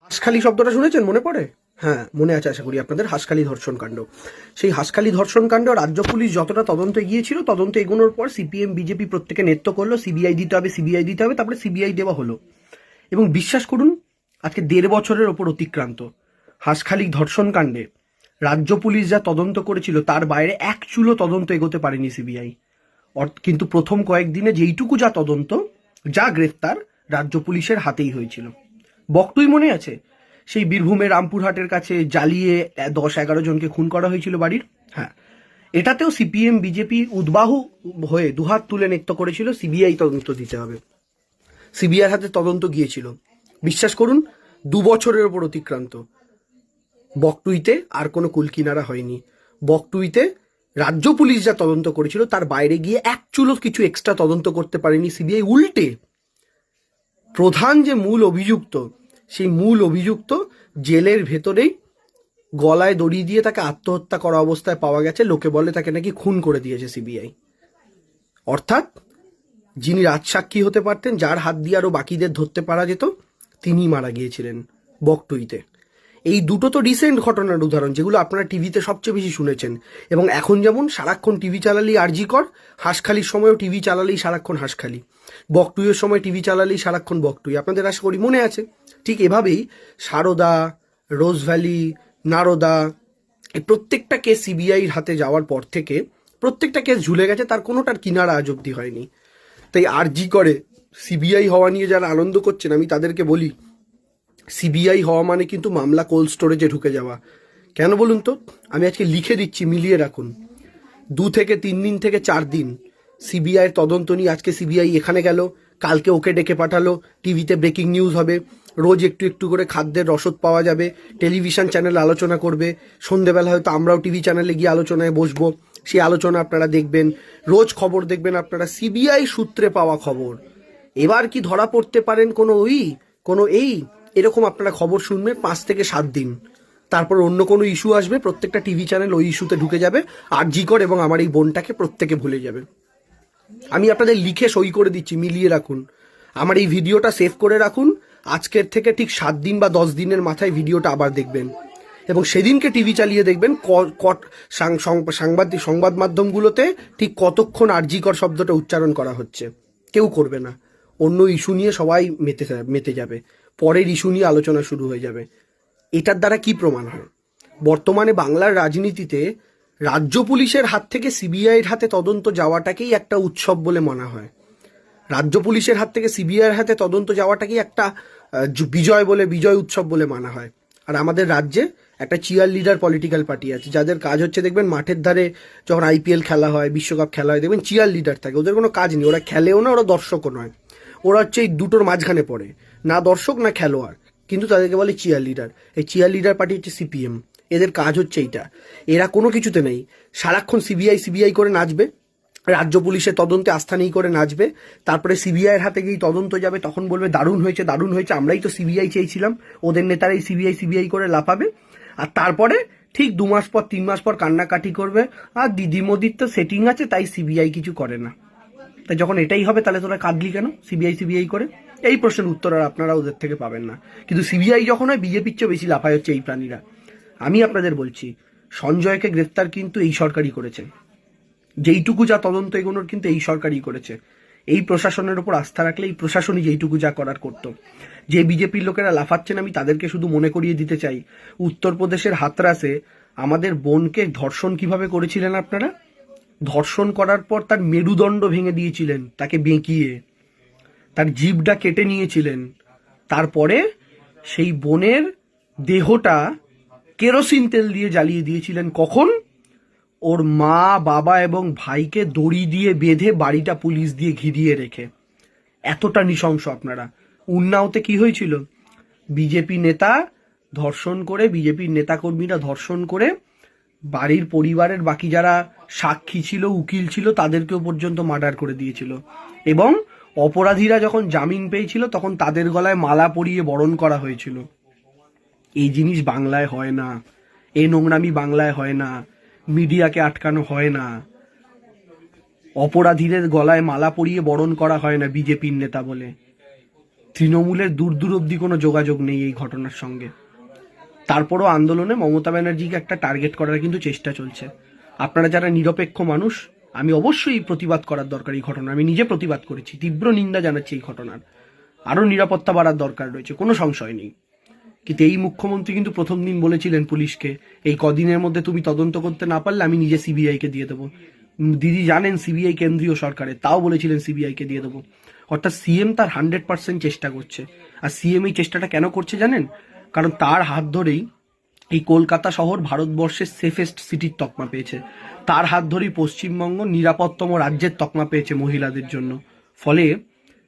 হাঁসখালি শব্দটা শুনেছেন? মনে পড়ে? হ্যাঁ, মনে আছে আশা করি আপনাদের। হাঁসখালি ধর্ষণ কাণ্ড। সেই হাঁসখালি ধর্ষণ কাণ্ড রাজ্য পুলিশ যতটা তদন্ত এগিয়েছিল, তদন্ত এগোনোর পর সিপিএম বিজেপি প্রত্যেকে নেত্য করলো সিবিআই দিতে হবে, সিবিআই দিতে হবে। তারপরে সিবিআই দেওয়া হলো এবং বিশ্বাস করুন আজকে 1.5 বছরের ওপর অতিক্রান্ত। হাঁসখালি ধর্ষণ কাণ্ডে রাজ্য পুলিশ যা তদন্ত করেছিল তার বাইরে এক চুলো তদন্ত এগোতে পারেনি সিবিআই। কিন্তু প্রথম কয়েকদিনে যেইটুকু যা তদন্ত, যা গ্রেফতার, রাজ্য পুলিশের হাতেই হয়েছিল। বকটুই মনে আছে? সেই বীরভূমের রামপুরহাটের কাছে জ্বালিয়ে 10-11 জনকে খুন করা হয়েছিল বাড়ির। হ্যাঁ, এটাতেও সিপিএম বিজেপি উদ্বাহু হয়ে দুহাত তুলে নৃত্য করেছিল সিবিআই তদন্ত দিতে হবে। সিবিআই হাতে তদন্ত গিয়েছিল। বিশ্বাস করুন 2 বছরের ওপর অতিক্রান্ত। বকটুইতে আর কোনো কুলকিনারা হয়নি। বকটুইতে রাজ্য পুলিশ যা তদন্ত করেছিল তার বাইরে গিয়ে এক চুলো কিছু এক্সট্রা তদন্ত করতে পারেনি সিবিআই। উল্টে প্রধান যে মূল অভিযুক্ত, সেই মূল অভিযুক্ত জেলের ভেতরেই গলায় দড়ি দিয়ে তাকে আত্মহত্যা করা অবস্থায় পাওয়া গেছে। লোকে বলে তাকে নাকি খুন করে দিয়েছে সিবিআই। অর্থাৎ যিনি রাজসাক্ষী হতে পারতেন, যার হাত দিয়ে আরো বাকিদের ধরতে পারা যেত, তিনি মারা গিয়েছিলেন বকটুইতে। এই দুটো তো রিসেন্ট ঘটনার উদাহরণ, যেগুলো আপনারা টিভিতে সবচেয়ে বেশি শুনেছেন। এবং এখন যেমন সারাক্ষণ টিভি চালালেই আরজি কর, হাঁসখালির সময়ও টিভি চালালেই সারাক্ষণ হাঁসখালি, বকটুইয়ের সময় টিভি চালালেই সারাক্ষণ বকটুই। আপনাদের আশা করি মনে আছে। ঠিক এভাবেই সারদা, রোজ ভ্যালি, নারদা, এই প্রত্যেকটা কেস সিবিআইর হাতে যাওয়ার পর থেকে প্রত্যেকটা কেস ঝুলে গেছে, তার কোনোটার কিনারা আজ অব্দি হয়নি। তাই আরজি করে সিবিআই হওয়া নিয়ে যারা আনন্দ করছেন, আমি তাদেরকে বলি সিবিআই হওয়া মানে কিন্তু মামলা কোল্ড স্টোরেজে ঢুকে যাওয়া। কেন বলুন তো? আমি আজকে লিখে দিচ্ছি, মিলিয়ে রাখুন। 2 থেকে 3 দিন থেকে 4 দিন সিবিআইয়ের তদন্ত নিয়ে আজকে সিবিআই এখানে গেল, কালকে ওকে ডেকে পাঠালো, টিভিতে ব্রেকিং নিউজ হবে, রোজ একটু একটু করে খাদ্যের রসদ পাওয়া যাবে, টেলিভিশন চ্যানেল আলোচনা করবে, সন্ধেবেলা হয়তো আমরাও টিভি চ্যানেলে গিয়ে আলোচনায় বসবো, সেই আলোচনা আপনারা দেখবেন, রোজ খবর দেখবেন আপনারা, সিবিআই সূত্রে পাওয়া খবর। এবার কি ধরা পড়তে পারেন কোনো এরকম আপনারা খবর শুনবেন 5 থেকে 7 দিন। তারপর অন্য কোনো ইস্যু আসবে, প্রত্যেকটা টিভি চ্যানেল ওই ইস্যুতে ঢুকে যাবে, আরজি কর এবং আমার এই বোনটাকে প্রত্যেকে ভুলে যাবে। আমি আপনাদের লিখে সই করে দিচ্ছি, মিলিয়ে রাখুন। আমার এই ভিডিওটা সেভ করে রাখুন। আজকের থেকে ঠিক 7 দিন বা 10 দিনের মাথায় ভিডিওটা আবার দেখবেন এবং সেদিনকে টিভি চালিয়ে দেখবেন সংবাদ মাধ্যমগুলোতে ঠিক কতক্ষণ আরজি কর শব্দটা উচ্চারণ করা হচ্ছে। কেউ করবে না। অন্য ইস্যু নিয়ে সবাই মেতে যাবে, পরের ইস্যু নিয়ে আলোচনা শুরু হয়ে যাবে। এটার দ্বারা কি প্রমাণ হয়? বর্তমানে বাংলার রাজনীতিতে রাজ্য পুলিশের হাত থেকে সিবিআইয়ের হাতে তদন্ত যাওয়াটাকেই একটা উৎসব বলে মনে হয়। রাজ্য পুলিশের হাত থেকে সিবিআইয়ের হাতে তদন্ত যাওয়াটাকেই একটা বিজয় উৎসব বলে মানা হয়। আর আমাদের রাজ্যে একটা চিয়ার লিডার পলিটিক্যাল পার্টি আছে, যাদের কাজ হচ্ছে দেখবেন মাঠের ধারে যখন আইপিএল খেলা হয়, বিশ্বকাপ খেলা হয়, দেখবেন চিয়ার লিডার থাকে। ওদের কোনো কাজ নেই, ওরা খেলেও না, ওরা দর্শকও নয়, ওরা হচ্ছে এই দুটোর মাঝখানে পড়ে, না দর্শক না খেলোয়াড়, কিন্তু তাদেরকে বলে চিয়ার লিডার। এই চিয়ার লিডার পার্টি হচ্ছে সিপিএম। এদের কাজ হচ্ছে এইটা। এরা কোনো কিছুতে নেই, সারাক্ষণ সিবিআই করে নাচবে, রাজ্য পুলিশের তদন্তে আস্থা নেই করে নাচবে, তারপরে সিবিআইয়ের হাতে গিয়ে তদন্ত যাবে, তখন বলবে দারুণ হয়েছে, আমরাই তো সিবিআই চেয়েছিলাম। ওদের নেতারাই সিবিআই করে লাফাবে। আর তারপরে ঠিক 2 মাস পর 3 মাস পর কান্নাকাটি করবে, আর দিদি মোদির তো সেটিং আছে তাই সিবিআই কিছু করে না। তাই যখন এটাই হবে তাহলে তোরা কাঁদলি কেন সিবিআই করে? এই প্রশ্নের উত্তর আর আপনারা ওদের থেকে পাবেন না। কিন্তু সিবিআই যখন হয়, বিজেপির চেয়ে বেশি লাফায় হচ্ছে এই প্রাণীরা। আমি আপনাদের বলছি, সঞ্জয়কে গ্রেফতার কিন্তু এই সরকারই করেছে। যেইটুকু যা তদন্ত এগোনোর কিন্তু এই সরকারই করেছে। এই প্রশাসনের উপর আস্থা রাখলে এই প্রশাসনই যেইটুকু যা করার করতো। যে বিজেপির লোকেরা লাফাচ্ছেন, আমি তাদেরকে শুধু মনে করিয়ে দিতে চাই, উত্তরপ্রদেশের হাতরাসে আমাদের বোনকে ধর্ষণ কিভাবে করেছিলেন আপনারা? ধর্ষণ করার পর তার মেরুদণ্ড ভেঙে দিয়েছিলেন, তাকে বেঁকিয়ে তার জিভটা কেটে নিয়েছিলেন। তারপরে সেই বোনের দেহটা কেরোসিন তেল দিয়ে জ্বালিয়ে দিয়েছিলেন। কখন? ওর মা, বাবা এবং ভাইকে দড়ি দিয়ে বেঁধে বাড়িটা পুলিশ দিয়ে ঘিরিয়ে রেখে। এতটা নৃশংস আপনারা। উন্নাওতে কি হয়েছিল? বিজেপির নেতাকর্মীরা ধর্ষণ করে বাড়ির পরিবারের বাকি যারা সাক্ষী ছিল, উকিল ছিল, তাদেরকেও পর্যন্ত মার্ডার করে দিয়েছিল। এবং অপরাধীরা যখন জামিন পেয়েছিল তখন তাদের গলায় মালা পরিয়ে বরণ করা হয়েছিল। এই জিনিস বাংলায় হয় না, এই নোংরামি বাংলায় হয় না, মিডিয়াকে আটকানো হয় না, অপরাধীদের গলায় মালা পরিয়ে বরণ করা হয় না বিজেপির নেতা বলে। তৃণমূলের দূর দূর অব্দি কোনো যোগাযোগ নেই এই ঘটনার সঙ্গে। তারপরও আন্দোলনে মমতা ব্যানার্জিকে একটা টার্গেট করার কিন্তু চেষ্টা চলছে। আপনারা যারা নিরপেক্ষ মানুষ, আমি অবশ্যই প্রতিবাদ করার দরকার এই ঘটনা, আমি নিজে প্রতিবাদ করেছি, তীব্র নিন্দা জানাচ্ছি এই ঘটনার। আরও নিরাপত্তা বাড়ার দরকার রয়েছে, কোনো সংশয় নেই। কিন্তু এই মুখ্যমন্ত্রী কিন্তু প্রথম দিন বলেছিলেন পুলিশকে, এই কদিনের মধ্যে তুমি তদন্ত করতে না পারলে আমি নিজে সিবিআইকে দিয়ে দেবো। দিদি জানেন সিবিআই কেন্দ্রীয় সরকারের, তাও বলেছিলেন সিবিআইকে দিয়ে দেবো। অর্থাৎ সিএম তার 100% চেষ্টা করছে। আর সিএম এই চেষ্টাটা কেন করছে জানেন? কারণ তার হাত ধরেই এই কলকাতা শহর ভারতবর্ষের সেফেস্ট সিটির তকমা পেয়েছে। তার হাত ধরেই পশ্চিমবঙ্গ নিরাপত্তম রাজ্যের তকমা পেয়েছে মহিলাদের জন্য। ফলে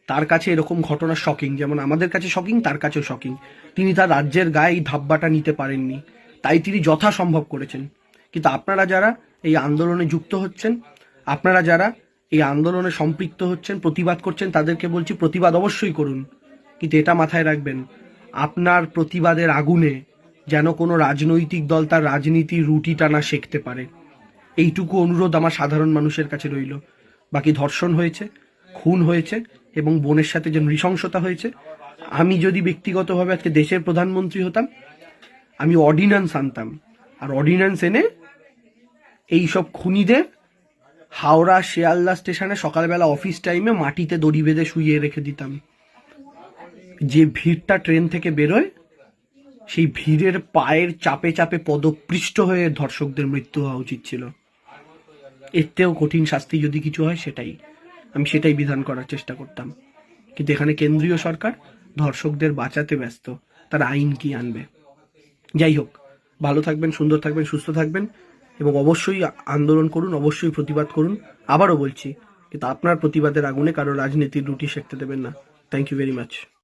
তার কাছে এরকম ঘটনা শকিং, যেমন আমাদের কাছে শকিং, তার কাছেও শকিং। তিনি তার রাজ্যের গায়ে এই ধাব্বাটা নিতে পারেননি, তাই তিনি যথাসম্ভব করেছেন। কিন্তু আপনারা যারা এই আন্দোলনে যুক্ত হচ্ছেন, আপনারা যারা এই আন্দোলনে সম্পৃক্ত হচ্ছেন, প্রতিবাদ করছেন, তাদেরকে বলছি প্রতিবাদ অবশ্যই করুন। কিন্তু এটা মাথায় রাখবেন, আপনার প্রতিবাদের আগুনে যেন কোনো রাজনৈতিক দল তার রাজনীতির রুটিটা না সেঁকতে পারে, এইটুকু অনুরোধ আমার সাধারণ মানুষের কাছে রইল। বাকি ধর্ষণ হয়েছে, খুন হয়েছে এবং বোনের সাথে যে নৃশংসতা হয়েছে, আমি যদি ব্যক্তিগতভাবে আজকে দেশের প্রধানমন্ত্রী হতাম, আমি অর্ডিন্যান্স আনতাম। আর অর্ডিন্যান্স এনে এইসব খুনিদের হাওড়া শিয়ালদা স্টেশনে সকালবেলা অফিস টাইমে মাটিতে দড়ি বেঁধে শুইয়ে রেখে দিতাম। যে ভিড়টা ট্রেন থেকে বেরোয়, সেই ভিড়ের পায়ের চাপে চাপে পদপৃষ্ট হয়ে ধর্ষকদের মৃত্যু হওয়া উচিত ছিল। এর থেকেও কঠিন শাস্তি যদি কিছু হয় আমি সেটাই বিধান করার চেষ্টা করতাম। কিন্তু এখানে কেন্দ্রীয় সরকার ধর্ষকদের বাঁচাতে ব্যস্ত, তার আইন কি আনবে। যাই হোক, ভালো থাকবেন, সুন্দর থাকবেন, সুস্থ থাকবেন এবং অবশ্যই আন্দোলন করুন, অবশ্যই প্রতিবাদ করুন। আবারও বলছি, কিন্তু আপনার প্রতিবাদের আগুনে কারো রাজনীতির রুটি সেঁকতে দেবেন না। Thank you very much.